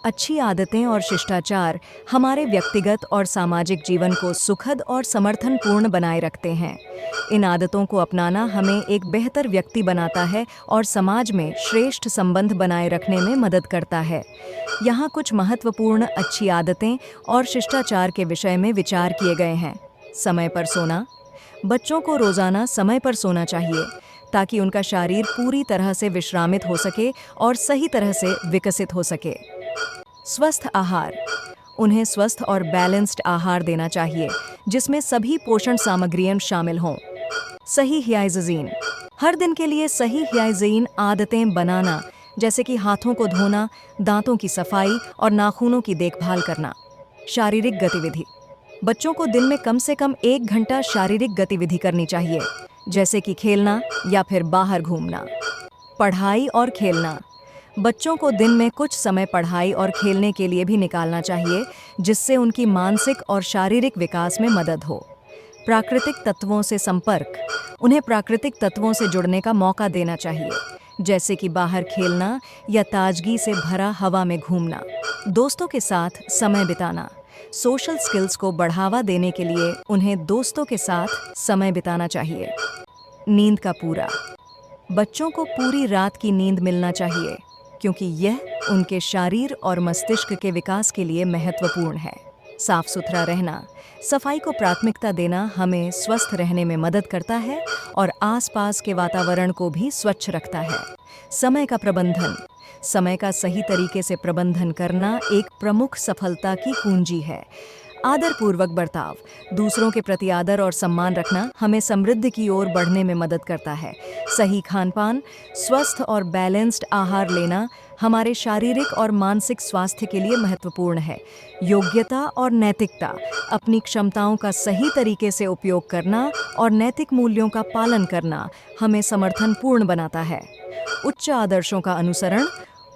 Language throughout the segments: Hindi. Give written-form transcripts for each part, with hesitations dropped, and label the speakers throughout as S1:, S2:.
S1: अच्छी आदतें और शिष्टाचार हमारे व्यक्तिगत और सामाजिक जीवन को सुखद और समर्थनपूर्ण बनाए रखते हैं। इन आदतों को अपनाना हमें एक बेहतर व्यक्ति बनाता है और समाज में श्रेष्ठ संबंध बनाए रखने में मदद करता है। यहाँ कुछ महत्वपूर्ण अच्छी आदतें और शिष्टाचार के विषय में विचार किए गए हैं। समय पर सोना। बच्चों को रोजाना समय पर सोना चाहिए ताकि उनका शरीर पूरी तरह से विश्रामित हो सके और सही तरह से विकसित हो सके। स्वस्थ आहार। उन्हें स्वस्थ और बैलेंस्ड आहार देना चाहिए जिसमें सभी पोषण सामग्रियां शामिल हों। सही हाइजीन। हर दिन के लिए सही हाइजीन आदतें बनाना, जैसे कि हाथों को धोना, दांतों की सफाई और नाखूनों की देखभाल करना। शारीरिक गतिविधि। बच्चों को दिन में कम से कम 1 घंटा शारीरिक गतिविधि करनी चाहिए, जैसे कि खेलना या फिर बाहर घूमना। पढ़ाई और खेलना। बच्चों को दिन में कुछ समय पढ़ाई और खेलने के लिए भी निकालना चाहिए, जिससे उनकी मानसिक और शारीरिक विकास में मदद हो। प्राकृतिक तत्वों से संपर्क। उन्हें प्राकृतिक तत्वों से जुड़ने का मौका देना चाहिए, जैसे कि बाहर खेलना या ताजगी से भरा हवा में घूमना। दोस्तों के साथ समय बिताना। सोशल स्किल्स को बढ़ावा देने के लिए उन्हें दोस्तों के साथ समय बिताना चाहिए। नींद का पूरा। बच्चों को पूरी रात की नींद मिलना चाहिए, क्योंकि यह उनके शरीर और मस्तिष्क के विकास के लिए महत्वपूर्ण है। साफ सुथरा रहना। सफाई को प्राथमिकता देना हमें स्वस्थ रहने में मदद करता है और आसपास के वातावरण को भी स्वच्छ रखता है। समय का प्रबंधन। समय का सही तरीके से प्रबंधन करना एक प्रमुख सफलता की कुंजी है। आदरपूर्वक बर्ताव। दूसरों के प्रति आदर और सम्मान रखना हमें समृद्धि की ओर बढ़ने में मदद करता है। सही खानपान। स्वस्थ और बैलेंस्ड आहार लेना हमारे शारीरिक और मानसिक स्वास्थ्य के लिए महत्वपूर्ण है। योग्यता और नैतिकता। अपनी क्षमताओं का सही तरीके से उपयोग करना और नैतिक मूल्यों का पालन करना हमें समर्थनपूर्ण बनाता है। उच्च आदर्शों का अनुसरण।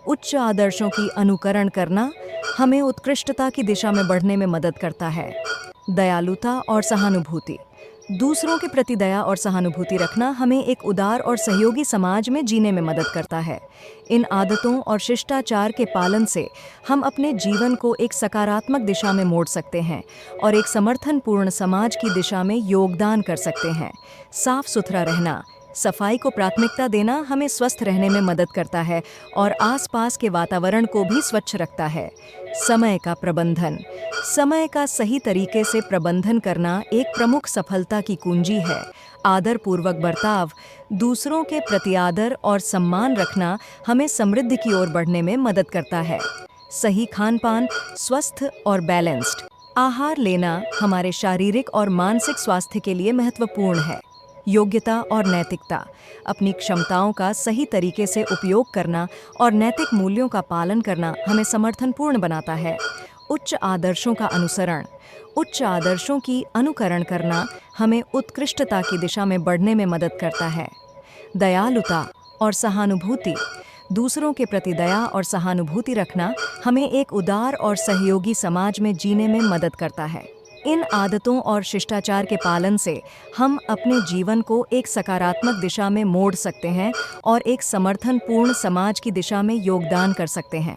S1: उच्च आदर्शों की अनुकरण करना हमें उत्कृष्टता की दिशा में बढ़ने में मदद करता है। दयालुता और सहानुभूति। दूसरों के प्रति दया और सहानुभूति रखना हमें एक उदार और सहयोगी समाज में जीने में मदद करता है। इन आदतों और शिष्टाचार के पालन से हम अपने जीवन को एक सकारात्मक दिशा में मोड़ सकते हैं और एक समर्थनपूर्ण समाज की दिशा में योगदान कर सकते हैं। साफ सुथरा रहना। सफाई को प्राथमिकता देना हमें स्वस्थ रहने में मदद करता है और आसपास के वातावरण को भी स्वच्छ रखता है। समय का प्रबंधन। समय का सही तरीके से प्रबंधन करना एक प्रमुख सफलता की कुंजी है। आदरपूर्वक बर्ताव। दूसरों के प्रति आदर और सम्मान रखना हमें समृद्धि की ओर बढ़ने में मदद करता है। सही खानपान। स्वस्थ और बैलेंस्ड आहार लेना हमारे शारीरिक और मानसिक स्वास्थ्य के लिए महत्वपूर्ण है। योग्यता और नैतिकता। अपनी क्षमताओं का सही तरीके से उपयोग करना और नैतिक मूल्यों का पालन करना हमें समर्थनपूर्ण बनाता है। उच्च आदर्शों का अनुसरण। उच्च आदर्शों की अनुकरण करना हमें उत्कृष्टता की दिशा में बढ़ने में मदद करता है। दयालुता और सहानुभूति। दूसरों के प्रति दया और सहानुभूति रखना हमें एक उदार और सहयोगी समाज में जीने में मदद करता है। इन आदतों और शिष्टाचार के पालन से हम अपने जीवन को एक सकारात्मक दिशा में मोड़ सकते हैं और एक समर्थनपूर्ण समाज की दिशा में योगदान कर सकते हैं।